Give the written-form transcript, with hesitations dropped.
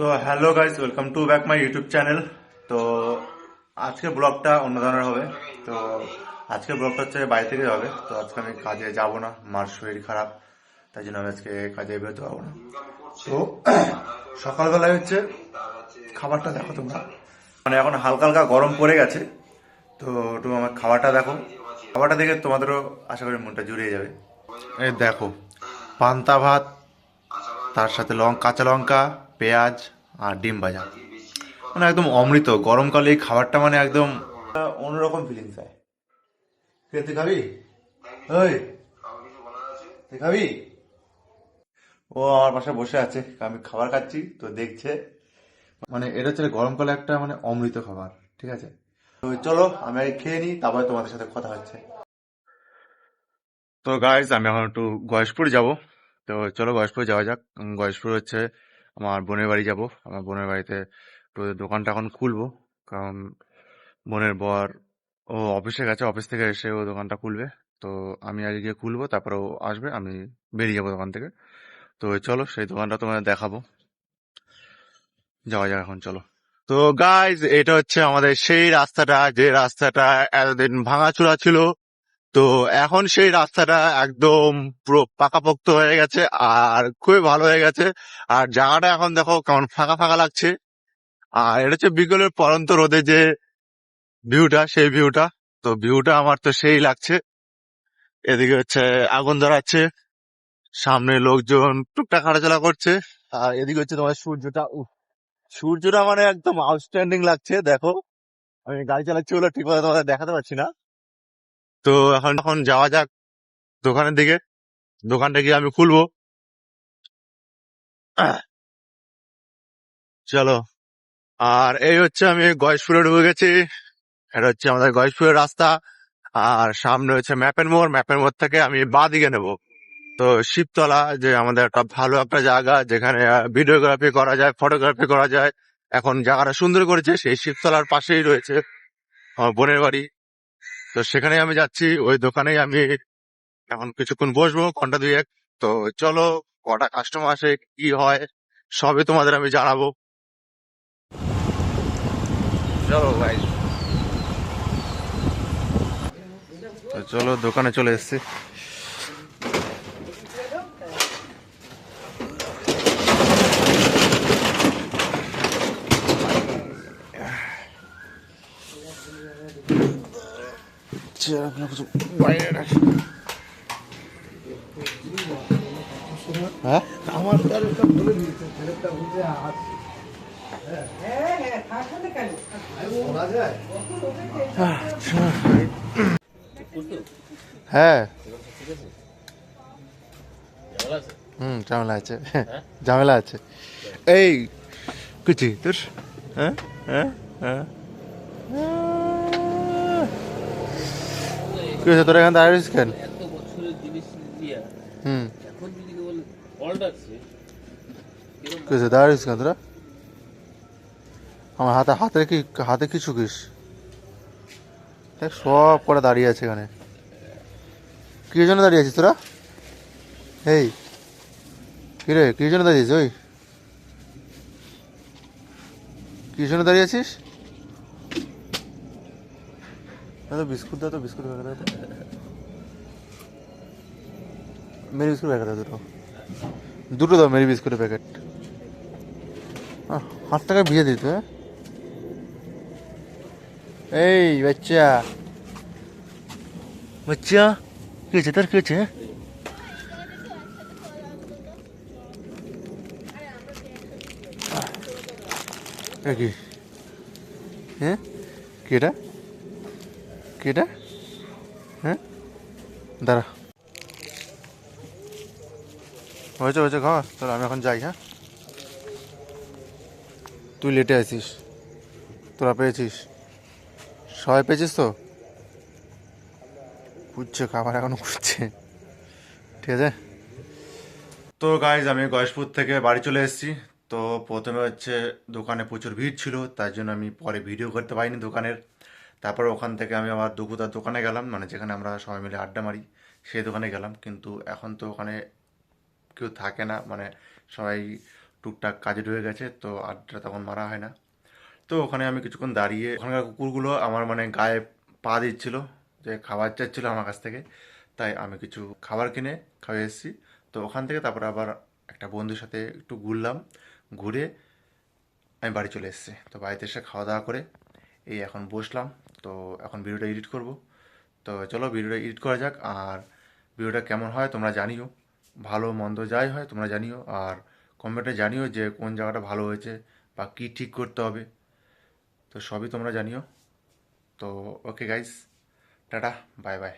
তো hello guys, welcome to back my YouTube channel. তো আজকের ব্লগটা অন্য ধরনের হবে। তো আজকের ব্লগটা হচ্ছে বাড়ি থেকে হবে। তো আজকে আমি কাজে যাব না, মার শরীর খারাপ, তাই জন্য আমি আজকে কাজে বেরোতে পারবো না। তো সকালবেলায় হচ্ছে খাবারটা দেখো তোমরা, মানে এখন হালকা হালকা গরম পড়ে গেছে। তো একটু আমার খাবারটা দেখো, খাবারটা দেখে তোমাদেরও আশা করি মনটা জুড়িয়ে যাবে। এই দেখো, পান্তা ভাত, তার সাথে কাঁচা লঙ্কা, পেঁয়াজ আর ডিম ভাজা, মানে একদম অমৃত। গরমকালে এই খাবারটা মানে একদম অন্যরকম ফিলিংস হয়। তুই খাবি? ওই, তুই খাবি? ও আমার পাশে বসে আছে, আমি খাবার খাচ্ছি তো দেখছে। মানে এটা হচ্ছে গরমকালে একটা মানে অমৃত খাবার, ঠিক আছে? তো চলো আমি আগে খেয়ে নিই, তারপরে তোমাদের সাথে কথা হচ্ছে। তো গাইজ, আমি এখন একটু গয়েশপুর যাব। তো চলো গয়েশপুর যাওয়া যাক। গয়েশপুর হচ্ছে আমার বোনের বাড়ি যাব। আমার বোনের বাড়িতে একটু দোকানটা এখন খুলবো, কারণ বোনের বর ও অফিসে গেছে, অফিস থেকে এসে ও দোকানটা খুলবে। তো আমি আজকে গিয়ে খুলবো, তারপরে ও আসবে, আমি বেরিয়ে যাবো দোকান থেকে। তো চলো সেই দোকানটা তোমাদের দেখাবো। যাওয়া যাক এখন, চলো। তো গাইজ, এটা হচ্ছে আমাদের সেই রাস্তাটা, যে রাস্তাটা এতদিন ভাঙাচোরা ছিল। তো এখন সেই রাস্তাটা একদম পুরো পাকাপোক্ত হয়ে গেছে আর খুবই ভালো হয়ে গেছে। আর জায়গাটা এখন দেখো কেমন ফাঁকা ফাঁকা লাগছে। আর এটা হচ্ছে বিকেলের পরন্ত রোদে যে ভিউটা, সেই ভিউটা। তো ভিউটা আমার তো সেই লাগছে। এদিকে হচ্ছে আগুন ধরাচ্ছে, সামনে লোকজন টুকটাক হাঁটাচলা করছে। আর এদিকে হচ্ছে তোমার সূর্যটা, সূর্যটা মানে একদম আউটস্ট্যান্ডিং লাগছে। দেখো, আমি গাড়ি চালাচ্ছি বলে ঠিক মতো তোমাদের দেখাতে পারছি না। তো এখন এখন যাওয়া যাক দোকানের দিকে, দোকানটা গিয়ে আমি খুলবো। চলো। আর এই হচ্ছে আমি গয়েশপুরে ঢুকে গেছি। এটা হচ্ছে আমাদের গয়েশপুরের রাস্তা। আর সামনে হচ্ছে ম্যাপের মোড়, ম্যাপের মোড় থেকে আমি বাঁ দিকে নেবো। তো শিবতলা, যে আমাদের একটা ভালো একটা জায়গা যেখানে ভিডিওগ্রাফি করা যায়, ফটোগ্রাফি করা যায়, এখন জায়গাটা সুন্দর করেছে। সেই শিবতলার পাশেই রয়েছে আমার বোনের বাড়ি। তো সেখানে আমি যাচ্ছি, ওই দোকানেই আমি এখন কিছুক্ষণ বসবো, ঘন্টা দুয়েক। তো চলো, কটা কাস্টমার আসে, কি হয়, সবই তোমাদের আমি জানাবো। চলো ভাই, তো চলো দোকানে চলে এসেছি। বাইরে রাখ। হ্যাঁ, আমার তো আর একটা বলে দিয়েছে ছেলেটা বুঝে হ্যাঁ, ঝামেলা আছে, ঝামেলা আছে। এই কুচি তোর, হ্যাঁ হ্যাঁ হ্যাঁ, কি হয়েছে তোর এখানে দাঁড়িয়েছিস কেন? এত বছরের জিনিস দিয়া হুম, এখন যদি কেবল পাল্টাচ্ছে কি হয়েছে দাঁড়িয়েছিস কেন তোরা? আমার হাতে হাতে কি, হাতে কি চুকিস? দেখ সব করে দাঁড়িয়ে আছে এখানে। কি জন্য দাঁড়িয়ে আছিস তোরা? এই কি রে, কি জন্য দাঁড়িয়েছিস? ওই কি জন্য দাঁড়িয়ে আছিস? তো বিস্কুট দাও, তো বিস্কুট প্যাকেট দাও তো, মেরি বিস্কুট প্যাকেট দাও দুটো, দুটো দাও মেরি বিস্কুটের প্যাকেট। 8 টাকা ভিজে দিত, হ্যাঁ? এই বাচ্চা, বাচ্চা, কি হয়েছে তোর, কি হয়েছে? কি, হ্যাঁ, কি এটা, কি এটা, হ্যাঁ, দাঁড়া, হয়েছে হয়েছে, খাওয়া তোর, আমি এখন যাই, হ্যাঁ? তুই লেটে আছিস, তোরা পেয়েছিস, সবাই পেয়েছিস তো, বুঝছে খাবার এখনো খুঁজছে, ঠিক আছে। তো গাইজ, আমি গয়েশপুর থেকে বাড়ি চলে এসেছি। তো প্রথমে হচ্ছে দোকানে প্রচুর ভিড় ছিল, তার জন্য আমি পরে ভিডিও করতে পারিনি দোকানের। তারপর ওখান থেকে আমি আমার দুকুদার দোকানে গেলাম, মানে যেখানে আমরা সবাই মিলে আড্ডা মারি, সেই দোকানে গেলাম। কিন্তু এখন তো ওখানে কেউ থাকে না, মানে সবাই টুকটাক কাজে ঢুকে গেছে, তো আড্ডা তখন মারা হয় না। তো ওখানে আমি কিছুক্ষণ দাঁড়িয়ে, ওখানকার কুকুরগুলো আমার মানে গায়ে পা দিচ্ছিল, যে খাবার চাচ্ছিল আমার কাছ থেকে। তাই আমি কিছু খাবার কিনে খাওয়া এসেছি। তো ওখান থেকে তারপরে আবার একটা বন্ধুর সাথে একটু ঘুরলাম, ঘুরে আমি বাড়ি চলে এসেছি। তো বাড়িতে এসে খাওয়া দাওয়া করে এই এখন বসলাম। তো এখন ভিডিওটা এডিট করব। তো চলো ভিডিওটা এডিট করা যাক। আর ভিডিওটা কেমন হয় তোমরা জানিও, ভালো মন্দ যাই হয় তোমরা জানিও। আর কমেন্টে জানিও যে কোন জায়গাটা ভালো হয়েছে বা কী ঠিক করতে হবে, তো সবই তোমরা জানিও। তো okay guys, tata, bye bye.